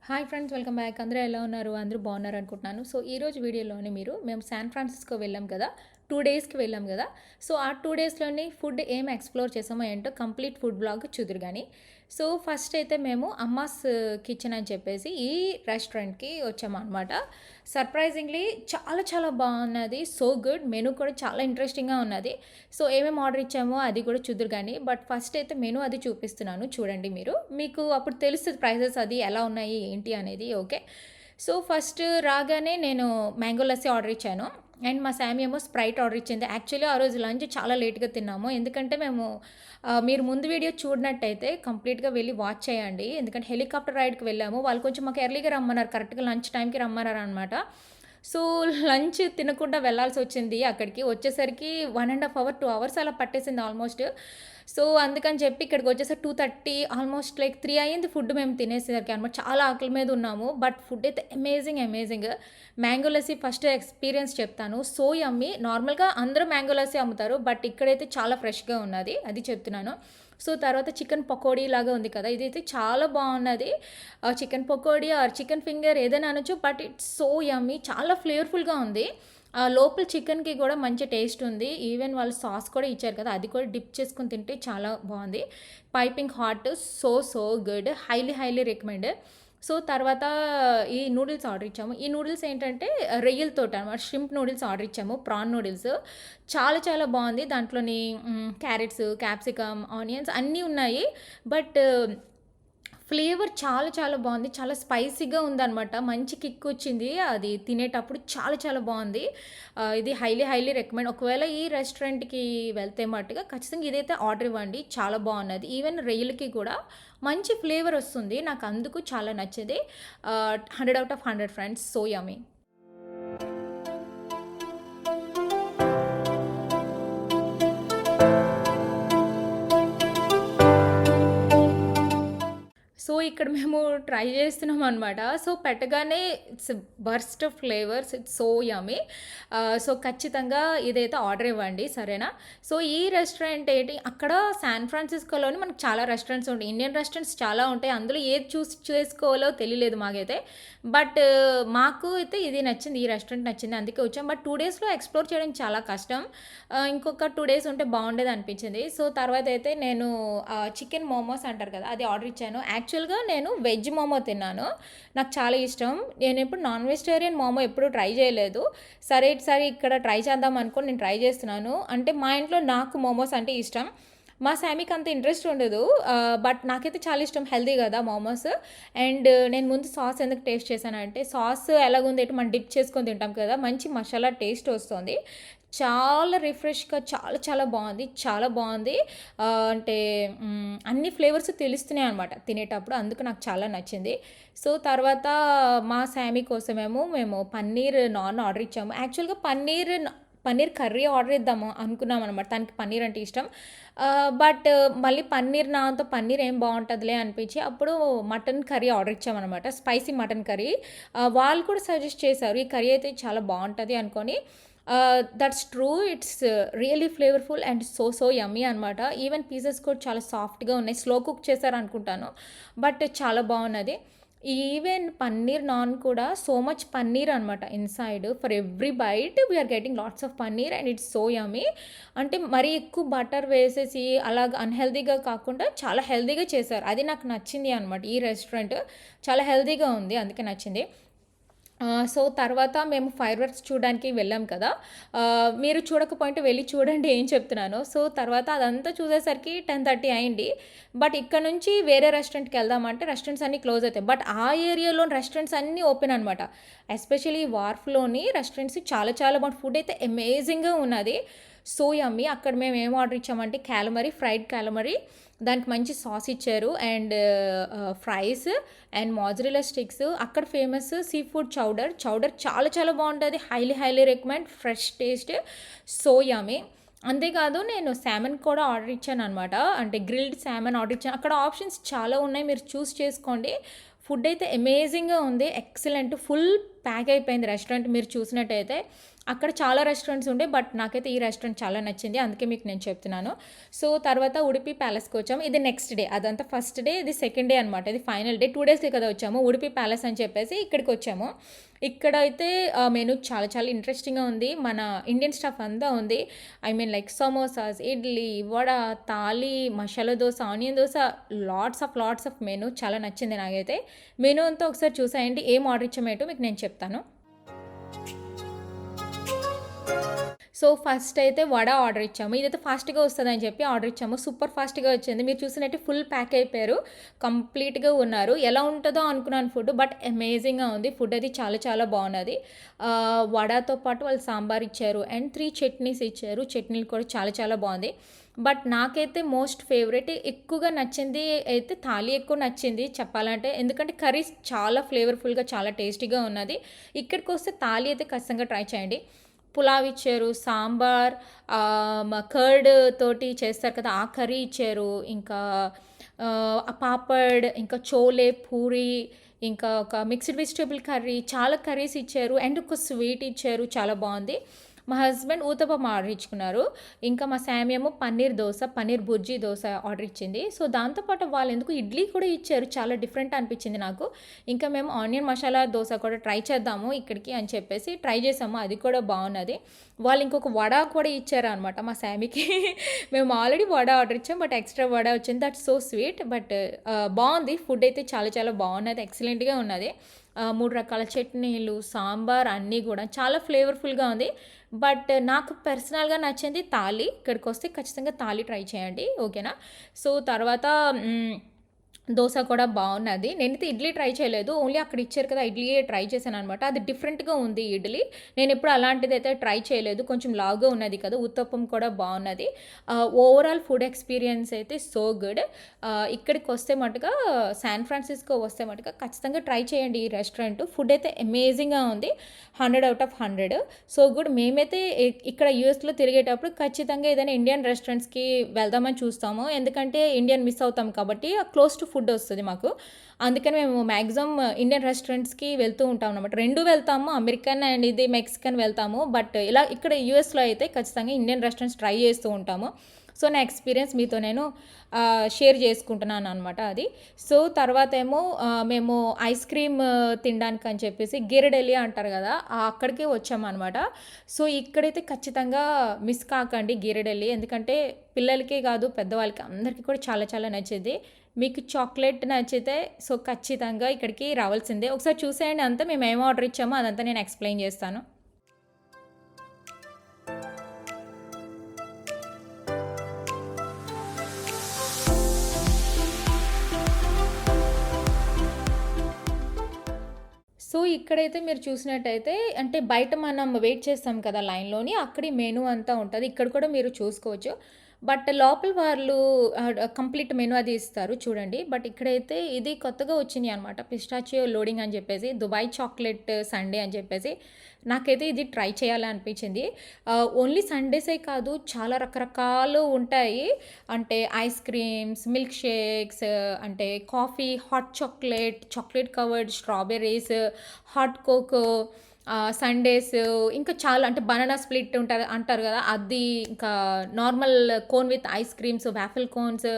Hi friends, welcome back. అందరూ ఎలా ఉన్నారు? అందరూ బాగున్నారు అనుకుంటున్నాను. సో ఈరోజు వీడియోలోని మేము శాన్ ఫ్రాన్సిస్కో వెళ్ళాం కదా, 2 డేస్కి వెళ్ళాం కదా. సో ఆ 2 డేస్లోని ఫుడ్ ఏం ఎక్స్ప్లోర్ చేసామో ఏంటో కంప్లీట్ ఫుడ్ బ్లాగ్ చూదురు కానీ. సో ఫస్ట్ అయితే మేము అమ్మాస్ కిచెన్ అని చెప్పేసి ఈ రెస్టారెంట్కి వచ్చాము అనమాట. సర్ప్రైజింగ్లీ చాలా చాలా బాగున్నది, సో గుడ్. మెనూ కూడా చాలా ఇంట్రెస్టింగ్గా ఉన్నది. సో ఏమేమి ఆర్డర్ ఇచ్చామో అది కూడా చూదురు కానీ, బట్ ఫస్ట్ అయితే మెనూ అది చూపిస్తున్నాను చూడండి. మీకు అప్పుడు తెలుస్తుంది ప్రైసెస్ అది ఎలా ఉన్నాయి ఏంటి అనేది. ఓకే, సో ఫస్ట్ రాగానే నేను మ్యాంగో లస్సీ ఆర్డర్ ఇచ్చాను అండ్ మా శామీ ఏమో స్ప్రైట్ ఆర్డర్ ఇచ్చింది. యాక్చువల్లీ ఆ రోజు లంచ్ చాలా లేట్గా తిన్నాము, ఎందుకంటే మీరు ముందు వీడియో చూడనట్టయితే కంప్లీట్గా వెళ్ళి వాచ్ చేయండి. ఎందుకంటే హెలికాప్టర్ రైడ్కి వెళ్ళాము, వాళ్ళు కొంచెం మాకు ఎర్లీగా రమ్మన్నారు, కరెక్ట్గా లంచ్ టైంకి రమ్మన్నారు అనమాట. సో లంచ్ తినకుండా వెళ్ళాల్సి వచ్చింది. అక్కడికి వచ్చేసరికి 1.5 అవర్ 2 అవర్స్ అలా పట్టేసింది ఆల్మోస్ట్. సో అందుకని చెప్పి ఇక్కడికి వచ్చేసరికి 2:30 ఆల్మోస్ట్ లైక్ 3 అయ్యింది ఫుడ్ మేము తినేసరికి అనమాట. చాలా ఆకలి మీద ఉన్నాము, బట్ ఫుడ్ అయితే amazing. Mango lassi first experience చెప్తాను. So yummy. నార్మల్గా అందరూ మ్యాంగో లస్సీ అమ్ముతారు, బట్ ఇక్కడైతే చాలా ఫ్రెష్గా ఉన్నది, అది చెప్తున్నాను. సో తర్వాత చికెన్ పకోడీ లాగా ఉంది కదా, ఇదైతే చాలా బాగున్నది. Chicken pakodi or chicken finger ఏదైనా అనొచ్చు, బట్ ఇట్స్ సో యమ్మీ, చాలా ఫ్లేవర్ఫుల్గా ఉంది. లోపల చికెన్కి కూడా మంచి టేస్ట్ ఉంది. ఈవెన్ వాళ్ళు సాస్ కూడా ఇచ్చారు కదా, అది కూడా డిప్ చేసుకుని తింటే చాలా బాగుంది. Piping hot, so good, highly recommend. So తర్వాత ఈ నూడిల్స్ ఆర్డర్ ఇచ్చాము. ఈ నూడిల్స్ ఏంటంటే రొయ్యలతో అనమాట, షింప్ నూడిల్స్ ఆర్డర్ ఇచ్చాము, ప్రాన్ నూడిల్స్. చాలా చాలా బాగుంది. దాంట్లోని క్యారెట్స్, క్యాప్సికమ్, ఆనియన్స్ అన్నీ ఉన్నాయి. బట్ ఫ్లేవర్ చాలా చాలా బాగుంది, చాలా స్పైసీగా ఉందనమాట. మంచి కిక్ వచ్చింది అది తినేటప్పుడు, చాలా చాలా బాగుంది. ఇది హైలీ రికమెండ్. ఒకవేళ ఈ రెస్టారెంట్కి వెళ్తే మట్టుగా ఖచ్చితంగా ఇదైతే ఆర్డర్ ఇవ్వండి, చాలా బాగున్నది. ఈవెన్ రొయ్యలకి కూడా మంచి ఫ్లేవర్ వస్తుంది, నాకు అందుకు చాలా నచ్చింది. 100/100 ఫ్రెండ్స్, సో యమ్మీ. సో ఇక్కడ మేము ట్రై చేస్తున్నాం అనమాట. సో పెట్టగానే it's burst of flavours, it's so yummy. So ఖచ్చితంగా ఇదైతే ఆర్డర్ ఇవ్వండి, సరేనా? సో ఈ రెస్టారెంట్ ఏంటి, అక్కడ శాన్ ఫ్రాన్సిస్కోలోని మనకు చాలా రెస్టారెంట్స్ ఉంటాయి, ఇండియన్ రెస్టారెంట్స్ చాలా ఉంటాయి. అందులో ఏది చూస్ చేసుకోవాలో తెలియలేదు మాకైతే. బట్ మాకు అయితే ఇది నచ్చింది, ఈ రెస్టారెంట్ నచ్చింది, అందుకే వచ్చాం. బట్ 2 డేస్లో ఎక్స్ప్లోర్ చేయడం చాలా కష్టం. ఇంకొక 2 డేస్ ఉంటే బాగుండేది అనిపించింది. సో తర్వాత అయితే నేను చికెన్ మోమోస్ అంటారు కదా, అది ఆర్డర్ ఇచ్చాను. యాక్చువల్గా నేను వెజ్ మోమో తిన్నాను, నాకు చాలా ఇష్టం. నేను ఎప్పుడు నాన్ వెజిటేరియన్ మోమో ఎప్పుడు ట్రై చేయలేదు. సరే ఈసారి ఇక్కడ ట్రై చేద్దాం అనుకుని నేను ట్రై చేస్తున్నాను. అంటే మా ఇంట్లో నాకు మోమోస్ అంటే ఇష్టం, మా శామీకి అంత ఇంట్రెస్ట్ ఉండదు. బట్ నాకైతే చాలా ఇష్టం, హెల్దీ కదా మోమోస్. అండ్ నేను ముందు సాస్ ఎందుకు టేస్ట్ చేశానంటే, సాస్ ఎలాగుంది అంటే మనం డిప్ చేసుకొని తింటాం కదా, మంచి మసాలా టేస్ట్ వస్తుంది. చాలా రిఫ్రెష్గా, చాలా చాలా బాగుంది, చాలా బాగుంది. అంటే అన్ని ఫ్లేవర్స్ తెలుస్తున్నాయి అనమాట తినేటప్పుడు, అందుకు నాకు చాలా నచ్చింది. సో తర్వాత మా శామీ కోసమేమో మేము పన్నీర్ నాన్ ఆర్డర్ ఇచ్చాము. యాక్చువల్గా పన్నీర్ కర్రీ ఆర్డర్ ఇద్దాము అనుకున్నాం అనమాట, తనకి పన్నీర్ అంటే ఇష్టం. బట్ మళ్ళీ పన్నీర్ నాన్తో పన్నీర్ ఏం బాగుంటుందిలే అనిపించి అప్పుడు మటన్ కర్రీ ఆర్డర్ ఇచ్చామన్నమాట, స్పైసీ మటన్ కర్రీ. వాళ్ళు కూడా సజెస్ట్ చేశారు ఈ కర్రీ అయితే చాలా బాగుంటుంది అనుకొని. That's true, it's really flavourful and so yummy అనమాట. ఈవెన్ పీసెస్ కూడా చాలా సాఫ్ట్గా ఉన్నాయి, స్లో కుక్ చేశారు అనుకుంటాను, బట్ చాలా బాగున్నది. ఈవెన్ పన్నీర్ నాన్ కూడా సో మచ్ పన్నీర్ అనమాట inside, for every bite we're getting lots of paneer and it's so yummy. అంటే మరీ ఎక్కువ బటర్ వేసేసి అలాగ అన్హెల్దీగా కాకుండా చాలా హెల్దీగా చేశారు, అది నాకు నచ్చింది అనమాట. ఈ రెస్టారెంట్ చాలా హెల్దీగా ఉంది, అందుకే నచ్చింది. సో తర్వాత మేము ఫైర్ వర్క్స్ చూడడానికి వెళ్ళాం కదా, మీరు చూడకపోయింటే వెళ్ళి చూడండి ఏం చెప్తున్నాను. సో తర్వాత అదంతా చూసేసరికి 10:30 అయింది. బట్ ఇక్కడ నుంచి వేరే రెస్టారెంట్కి వెళ్దామంటే రెస్టారెంట్స్ అన్నీ క్లోజ్ అవుతాయి, బట్ ఆ ఏరియాలోని రెస్టారెంట్స్ అన్నీ ఓపెన్ అనమాట. ఎస్పెషల్లీ వార్ఫ్లోని రెస్టారెంట్స్ చాలా చాలా బాగుంది, ఫుడ్ అయితే అమేజింగ్గా ఉన్నది, సో యమ్మీ. అక్కడ మేము ఏం ఆర్డర్ ఇచ్చామంటే ఫ్రైడ్ క్యాలమరీ, దానికి మంచి సాస్ ఇచ్చారు అండ్ ఫ్రైస్ అండ్ మాజరెలా స్టిక్స్. అక్కడ ఫేమస్ సీ ఫుడ్ చౌడర్ చాలా చాలా బాగుంటుంది, highly recommend, fresh taste, so yummy. అంతేకాదు నేను శామన్ కూడా ఆర్డర్ ఇచ్చాను అనమాట, అంటే గ్రిల్డ్ శామన్ ఆర్డర్ ఇచ్చాను. అక్కడ ఆప్షన్స్ చాలా ఉన్నాయి, మీరు చూస్ చేసుకోండి. ఫుడ్ అయితే అమేజింగ్గా ఉంది, ఎక్సలెంట్, ఫుల్ ప్యాక్ అయిపోయింది రెస్టారెంట్ మీరు చూసినట్టయితే. అక్కడ చాలా రెస్టారెంట్స్ ఉండే. బట్ నాకైతే ఈ రెస్టారెంట్ చాలా నచ్చింది. అందుకే మీకు నేను చెప్తున్నాను. సో, తర్వాత ఉడిపి ప్యాలెస్‌కి వచ్చాము. ఇది నెక్స్ట్ డే. అదంతా ఫస్ట్ డే. ఇది సెకండ్ డే అనమాట. ఇది ఫైనల్ డే. 2 డేస్‌కే కదా వచ్చాము. ఉడిపి ప్యాలెస్ అని చెప్పేసి ఇక్కడికొచ్చాము. ఇక్కడైతే మెనూ చాలా చాలా ఇంట్రెస్టింగ్‌గా ఉంది. మన ఇండియన్ స్టఫ్ అంతా ఉంది. I mean like samosas, idli, vada, thali, masala dosa, onion dosa, lots of menu చాలా నచ్చింది నాకైతే. మెనూ అంతా ఒకసారి చూసేయండి. ఏం ఆర్డర్ ఇచ్చామేంటో మీకు నేను చెప్తాను. సో, ఫస్ట్ అయితే వడ ఆర్డర్ ఇచ్చాము. ఇదైతే ఫాస్ట్‌గా వస్తదని చెప్పి ఆర్డర్ ఇచ్చాము. సూపర్ ఫాస్ట్‌గా వచ్చింది. మీరు చూసినట్టే ఫుల్ ప్యాక్ అయిపోయారు. కంప్లీట్‌గా ఉన్నారు. ఎలా ఉంటదో అనుకున్నాను ఫుడ్. బట్ అమేజింగ్‌గా ఉంది. ఫుడ్ అది చాలా చాలా బాగున్నది. వడతో పాటు వాళ్ళు సాంబార్ ఇచ్చారు. అండ్ 3 చట్నీస్ ఇచ్చారు. చట్నీలు కూడా చాలా చాలా బాగుంది. బట్ నాకైతే మోస్ట్ ఫేవరెట్ ఎక్కువగా నచ్చింది అయితే థాలి ఎక్కువ నచ్చింది చెప్పాలంటే. ఎందుకంటే కర్రీస్ చాలా ఫ్లేవర్‌ఫుల్‌గా చాలా టేస్టీగా ఉన్నది. ఇక్కడికొస్తే థాలి అయితే ఖచ్చితంగా ట్రై చేయండి. పులావ్ ఇచ్చారు, సాంబార్, కర్డ్ తోటి చేస్తారు కదా! ఆ కర్రీ ఇచ్చారు. ఇంకా పాపడ్, ఇంకా చోలే, పూరి, ఇంకా ఒక మిక్స్డ్ వెజిటబుల్ కర్రీ, చాలా కర్రీస్ ఇచ్చారు. అండ్ ఒక స్వీట్ ఇచ్చారు. చాలా బావుంది. మా హస్బెండ్ ఊతప్పం ఆర్డర్ ఇచ్చుకున్నారు. ఇంకా మా శామి ఏమో పన్నీర్ దోస, పన్నీర్ బుర్జీ దోస ఆర్డర్ ఇచ్చింది. సో, దాంతో పాటు వాళ్ళెందుకో ఇడ్లీ కూడా ఇచ్చారు. చాలా డిఫరెంట్ అనిపించింది నాకు. ఇంకా మేము ఆనియన్ మసాలా దోస కూడా ట్రై చేద్దాము ఇక్కడికి అని చెప్పేసి ట్రై చేసాము. అది కూడా బావున్నది. వాళ్ళు ఇంకొక వడ కూడా ఇచ్చారనమాట మా శామికి. మేము ఆల్రెడీ వడ ఆర్డర్ ఇచ్చాం. బట్ ఎక్స్‌ట్రా వడ వచ్చింది. That's so sweet. బట్ బావుంది. ఫుడ్ అయితే చాలా చాలా బావున్నది. ఎక్సలెంట్‌గా ఉన్నది. 3 రకాల చట్నీలు, సాంబార్ అన్నీ గూడా చాలా ఫ్లేవర్‌ఫుల్‌గా ఉంది. బట్ నాకు పర్సనల్‌గా నచ్చింది థాలి. ఇక్కడికొస్తే ఖచ్చితంగా థాలి ట్రై చేయండి. ఓకేనా? సో, తర్వాత దోస కూడా బావున్నది. నేనైతే ఇడ్లీ ట్రై చేయలేదు. ఓన్లీ అక్కడ ఇచ్చారు కదా! ఇడ్లీయే ట్రై చేశాననమాట. అది డిఫరెంట్‌గా ఉంది ఇడ్లీ. నేనెప్పుడు అలాంటిదైతే ట్రై చేయలేదు. కొంచెం లావుగా ఉన్నది కదా! ఉత్తప్పం కూడా బావున్నది. ఓవరాల్ ఫుడ్ ఎక్స్‌పీరియన్స్ అయితే సో గుడ్. ఇక్కడికొస్తే మటుకు శాన్ ఫ్రాన్సిస్కో వస్తే మటుకు ఖచ్చితంగా ట్రై చేయండి ఈ రెస్టారెంట్. ఫుడ్ అయితే అమేజింగ్‌గా ఉంది. 100 ఔట్ ఆఫ్ 100. So good. మేమైతే ఇక్కడ యూఎస్‌లో తిరిగేటప్పుడు ఖచ్చితంగా ఏదైనా ఇండియన్ రెస్టారెంట్స్‌కి వెళ్దామని చూస్తాము. ఎందుకంటే ఇండియన్ మిస్ అవుతాం కాబట్టి క్లోజ్ టు ఫుడ్ వస్తది మాకు. అందుకని మేము మాక్సిమం ఇండియన్ రెస్టారెంట్స్‌కి వెళ్తూ ఉంటాం అన్నమాట. 2 వెళ్తాము. అమెరికన్ అండ్ ఇది మెక్సికన్ వెళ్తాము. బట్ ఇలా ఇక్కడ యూఎస్‌లో అయితే ఖచ్చితంగా ఇండియన్ రెస్టారెంట్స్ ట్రై చేస్తూ ఉంటాము. సో, నా ఎక్స్‌పీరియన్స్ మీతో నేను షేర్ చేసుకుంటున్నాననమాట అది. సో, తర్వాతేమో మేము ఐస్ క్రీమ్ తినడానికని చెప్పేసి గిరిడెలి అంటారు గదా! అక్కడికే వచ్చామనమాట. సో, ఇక్కడైతే ఖచ్చితంగా మిస్ కాకండి గిరిడెలి. ఎందుకంటే పిల్లలకే కాదు పెద్దవాళ్ళకి అందరికీ కూడా చాలా చాలా నచ్చిద్ది. మీకు చాక్లెట్ నచ్చితే సో, ఖచ్చితంగా ఇక్కడికి రావాల్సిందే. ఒకసారి చూసేయండి అంతా మేమేం ఆర్డర్ ఇచ్చామో అదంతా నేను ఎక్స్‌ప్లెయిన్ చేస్తాను. సో, ఇక్కడైతే మీరు చూసినట్టయితే అంటే బయట మనం వెయిట్ చేస్తాం కదా లైన్‌లోని అక్కడి మెనూ అంతా ఉంటది. ఇక్కడ కూడా మీరు చూసుకోవచ్చు. బట్ లోపల వాళ్ళు కంప్లీట్ మెనూ అది ఇస్తారు చూడండి. బట్ ఇక్కడైతే ఇది కొత్తగా వచ్చినియనమాట. పిస్టాచియో లోడింగ్ అని చెప్పేసి, దుబాయ్ చాక్లెట్ సండే అని చెప్పేసి. నాకైతే ఇది ట్రై చేయాలి అనిపించింది. ఓన్లీ సండేసే కాదు చాలా రకరకాలు ఉంటాయి. అంటే ఐస్ క్రీమ్స్, మిల్క్ షేక్స్, అంటే coffee, hot chocolate, chocolate covered strawberries, hot cocoa, sundaes, ఇంకా చాలా అంటే బనానా స్ప్లిట్ ఉంటారు అంటారు కదా! అది ఇంకా normal cone with ice creams, waffle cones.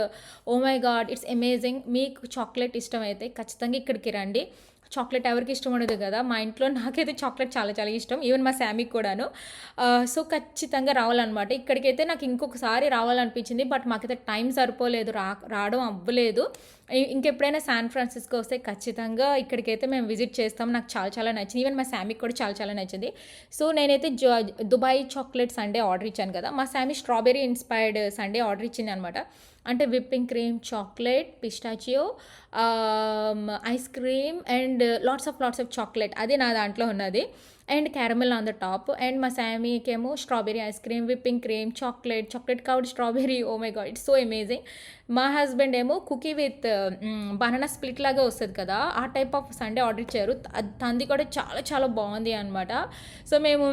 Oh my god! It's amazing. మీకు చాక్లెట్ ఇష్టమైతే ఖచ్చితంగా ఇక్కడికి రండి. చాక్లెట్ ఎవరికి ఇష్టం ఉండదు కదా! మా ఇంట్లో నాకైతే చాక్లెట్ చాలా చాలా ఇష్టం. ఈవెన్ మా శామీకి కూడాను. సో, ఖచ్చితంగా రావాలనమాట. ఇక్కడికైతే నాకు ఇంకొకసారి రావాలనిపించింది. బట్ మాకైతే టైం సరిపోలేదు. రావడం అవ్వలేదు. ఇంకెప్పుడైనా శాన్ ఫ్రాన్సిస్కో వస్తే ఖచ్చితంగా ఇక్కడికైతే మేము విజిట్ చేస్తాం. నాకు చాలా చాలా నచ్చింది. ఈవెన్ మా శామీకి కూడా చాలా చాలా నచ్చింది. సో, నేనైతే దుబాయ్ చాక్లెట్ సండే ఆర్డర్ ఇచ్చాను కదా! మా Shami strawberry inspired sundae order ఇచ్చిందనమాట. అంటే whipping cream, chocolate, pistachio, ice cream and lots of chocolate అది నా దాంట్లో ఉన్నది. And caramel on the top. And మా శామీకేమో strawberry ice cream, whipping cream, chocolate covered strawberry. Oh my god! It's so amazing. మా husband ఏమో cookie with banana split లాగా వస్తది కదా! ఆ టైప్ ఆఫ్ సండే ఆర్డర్ ఇచ్చారు. తనది కూడా చాలా చాలా బాగుంది అనమాట. సో, మేము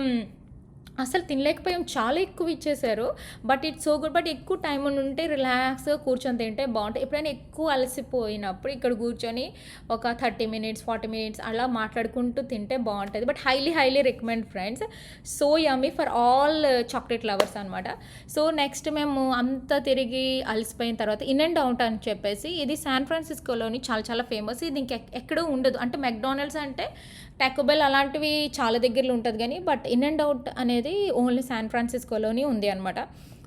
అసలు తినలేకపోయాం. చాలా ఎక్కువ ఇచ్చేశారు. But it's so good. But ఎక్కువ టైం ఉంటే రిలాక్స్‌గా కూర్చొని తింటే బావుంటాయి. ఎప్పుడైనా ఎక్కువ అలసిపోయినప్పుడు ఇక్కడ కూర్చొని ఒక 30 మినిట్స్, 40 మినిట్స్ అలా మాట్లాడుకుంటూ తింటే బావుంటది. But highly recommend friends. So yummy for all chocolate lovers అనమాట. సో నెక్స్ట్ మేము అంతా తిరిగి అలసిపోయిన తర్వాత ఇన్ అండ్ ఔట్ అని చెప్పేసి ఇది శాన్ ఫ్రాన్సిస్కోలోని చాలా చాలా ఫేమస్. ఇది ఎక్కడో ఉండదు. అంటే మెక్‌డానల్డ్స్ అంటే టాకో బెల్ అలాంటివి చాలా దగ్గరలో ఉంటది గానీ, బట్ ఇన్ అండ్ ఔట్ అనేది ఓన్లీ శాన్ ఫ్రాన్సిస్కోలోని ఉంది అనమాట.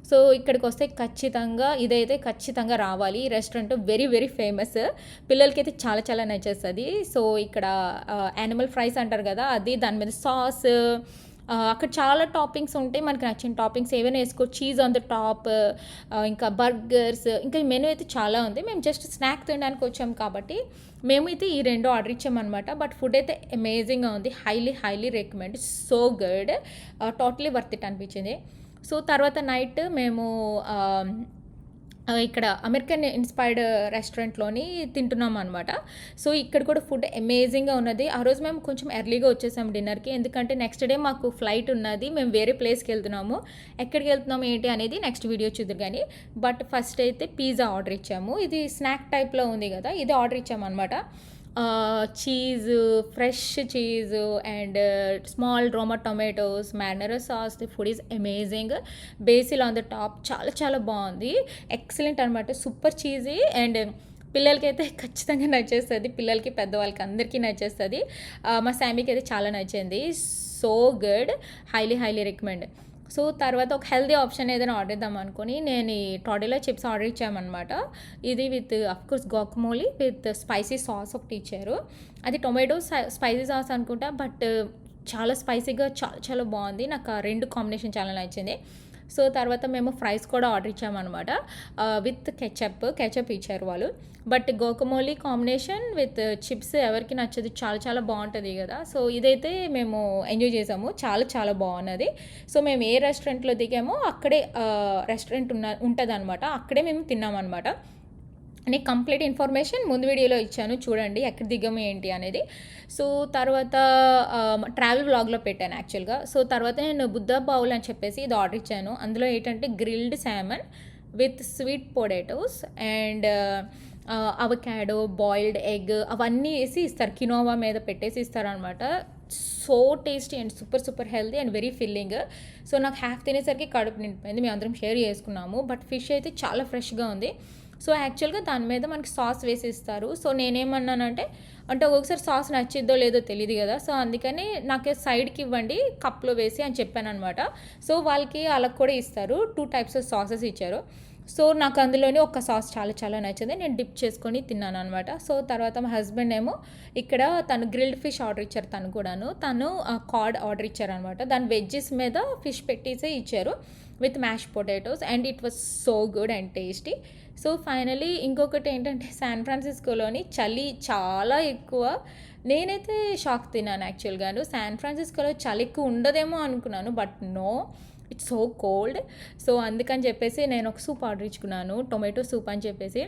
సో ఇక్కడికొస్తే ఖచ్చితంగా ఇదైతే ఖచ్చితంగా రావాలి. ఈ రెస్టారెంట్ వెరీ ఫేమస్. పిల్లలకైతే చాలా చాలా నచ్చేస్తది. సో ఇక్కడ యానిమల్ ఫ్రైస్ అంటారు గదా! అది దాని మీద సాస్ అక్కడ చాలా టాపింగ్స్ ఉంటాయి. మనకు నచ్చిన టాపింగ్స్ ఏవైనా ఏసుకోవచ్చు. చీజ్ ఆన్ ద టాప్ ఇంకా బర్గర్స్ ఇంకా మెనూ అయితే చాలా ఉంది. మేము జస్ట్ స్నాక్ తినడానికి వచ్చాం కాబట్టి మేమైతే ఈ 2 ఆర్డర్ ఇచ్చామనమాట. బట్ ఫుడ్ అయితే అమేజింగ్‌గా ఉంది. Highly recommend. So good. Totally worth it అనిపించింది. సో తర్వాత నైట్ మేము ఇక్కడ అమెరికన్ ఇన్‌స్పైర్డ్ రెస్టారెంట్‌లోని తింటున్నామనమాట. సో ఇక్కడ కూడా ఫుడ్ అమేజింగ్‌గా ఉన్నది. ఆ రోజు మేము కొంచెం ఎర్లీగా వచ్చేసాం డిన్నర్‌కి. ఎందుకంటే నెక్స్ట్ డే మాకు ఫ్లైట్ ఉన్నది. మేము వేరే ప్లేస్‌కెళ్తున్నాము. ఎక్కడికెళ్తున్నాము ఏంటి అనేది నెక్స్ట్ వీడియో చూద్దురు గానీ. బట్ ఫస్ట్ అయితే పిజ్జా ఆర్డర్ ఇచ్చాము. ఇది స్నాక్ టైప్‌లో ఉంది గదా! ఇది ఆర్డర్ ఇచ్చామనమాట. Cheese, fresh cheese and small Roma tomatoes, marinara sauce. The food is amazing. Basil on the top చాలా చాలా బావుంది. ఎక్సలెంట్ అనమాట. సూపర్ చీజీ అండ్ పిల్లలకైతే ఖచ్చితంగా నచ్చేస్తది. పిల్లలకి, పెద్దవాళ్ళకి అందరికీ నచ్చేస్తది. మా శామీకి అయితే చాలా నచ్చింది. So good. Highly recommend. So తర్వాత ఒక హెల్తీ ఆప్షన్ ఏదైనా ఆర్డర్ ఇద్దాం అనుకోని నేను ఈ టొర్టిల్లా చిప్స్ ఆర్డర్ ఇచ్చామనమాట. ఇది with of course guacamole with spicy sauce ఒకటి ఇచ్చారు. అది టొమాటో స్పైసీ సాస్ అనుకుంటా. బట్ చాలా స్పైసీగా చాలా చాలా బావుంది. నాకు ఆ 2 కాంబినేషన్ చాలా నచ్చింది. సో తర్వాత మేము ఫ్రైస్ కూడా ఆర్డర్ ఇచ్చామనమాట. విత్ కెచప్ ఇచ్చారు వాళ్ళు. బట్ గోకమోలీ కాంబినేషన్ విత్ చిప్స్ ఎవరికి నచ్చదు. చాలా చాలా బావుంటది గదా! సో ఇదైతే మేము ఎంజాయ్ చేసాము. చాలా చాలా బావున్నది. సో మేము ఏ రెస్టారెంట్‌లో దిగామో అక్కడే రెస్టారెంట్ ఉంటదనమాట. అక్కడే మేము తిన్నామనమాట. నీకు కంప్లీట్ ఇన్ఫర్మేషన్ ముందు వీడియోలో ఇచ్చాను చూడండి. ఎక్కడ దిగాము ఏంటి అనేది. సో తర్వాత ట్రావెల్ వ్లాగ్‌లో పెట్టాను యాక్చువల్‌గా. సో తర్వాత నేను బుద్ధా బౌల్ అని చెప్పేసి ఇది ఆర్డర్ ఇచ్చాను. అందులో ఏంటంటే grilled salmon with sweet potatoes and avocado, boiled egg అవన్నీ ఏసి ఇస్తారు. కినోవా మీద పెట్టేసి ఇస్తారనమాట. So tasty and super healthy and very filling. సో నాకు హాఫ్ తినేసరికి కడుపు నిండిపోయింది. మేమందరం షేర్ చేసుకున్నాము. బట్ ఫిష్ అయితే చాలా ఫ్రెష్‌గా ఉంది. సో యాక్చువల్‌గా దాని మీద మనకి సాస్ వేసి ఇస్తారు. సో నేనేమన్నానంటే అంటే ఒక్కొక్కసారి సాస్ నచ్చిద్దో లేదో తెలీదు గదా! సో అందుకని నాకు సైడ్‌కి ఇవ్వండి కప్‌లో వేసి అని చెప్పాననమాట. సో వాళ్ళకి అలా కూడా ఇస్తారు. 2 టైప్స్ ఆఫ్ సాసెస్ ఇచ్చారు. సో నాకు అందులోనే ఒక సాస్ చాలా చాలా నచ్చింది. నేను డిప్ చేసుకొని తిన్నాననమాట. సో తర్వాత మా హస్బెండ్ ఏమో ఇక్కడ తను గ్రిల్డ్ ఫిష్ ఆర్డర్ ఇచ్చారు తను కూడాను. తను కార్డ్ ఆర్డర్ ఇచ్చారనమాట. దాని వెజ్జెస్ మీద ఫిష్ పెట్టేసే ఇచ్చారు with mashed potatoes and it was so good and tasty. So finally ఇంకొకటి ఏంటంటే శాన్ ఫ్రాన్సిస్కోలోని చలి చాలా ఎక్కువ. నేనైతే షాక్ తిన్నాను యాక్చువల్‌గాను. శాన్ ఫ్రాన్సిస్కోలో చలి ఎక్కువ ఉండదేమో అనుకున్నాను. But no, it's so cold. So అందుకని చెప్పేసి నేను ఒక సూప్ ఆర్డర్ ఇచ్చుకున్నాను. టొమాటో సూప్ అని చెప్పేసి.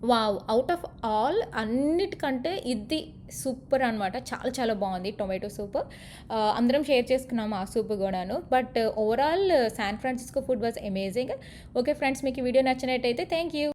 వావ్! ఔట్ ఆఫ్ ఆల్ అన్నిటికంటే ఇది సూపర్ అనమాట. చాలా చాలా బావుంది టొమాటో సూప్. అందరం షేర్ చేసుకున్నాము ఆ సూప్ గూడాను. But overall San Francisco food was amazing. Okay friends, మీకు ఈ వీడియో నచ్చినట్టయితే థాంక్ యూ.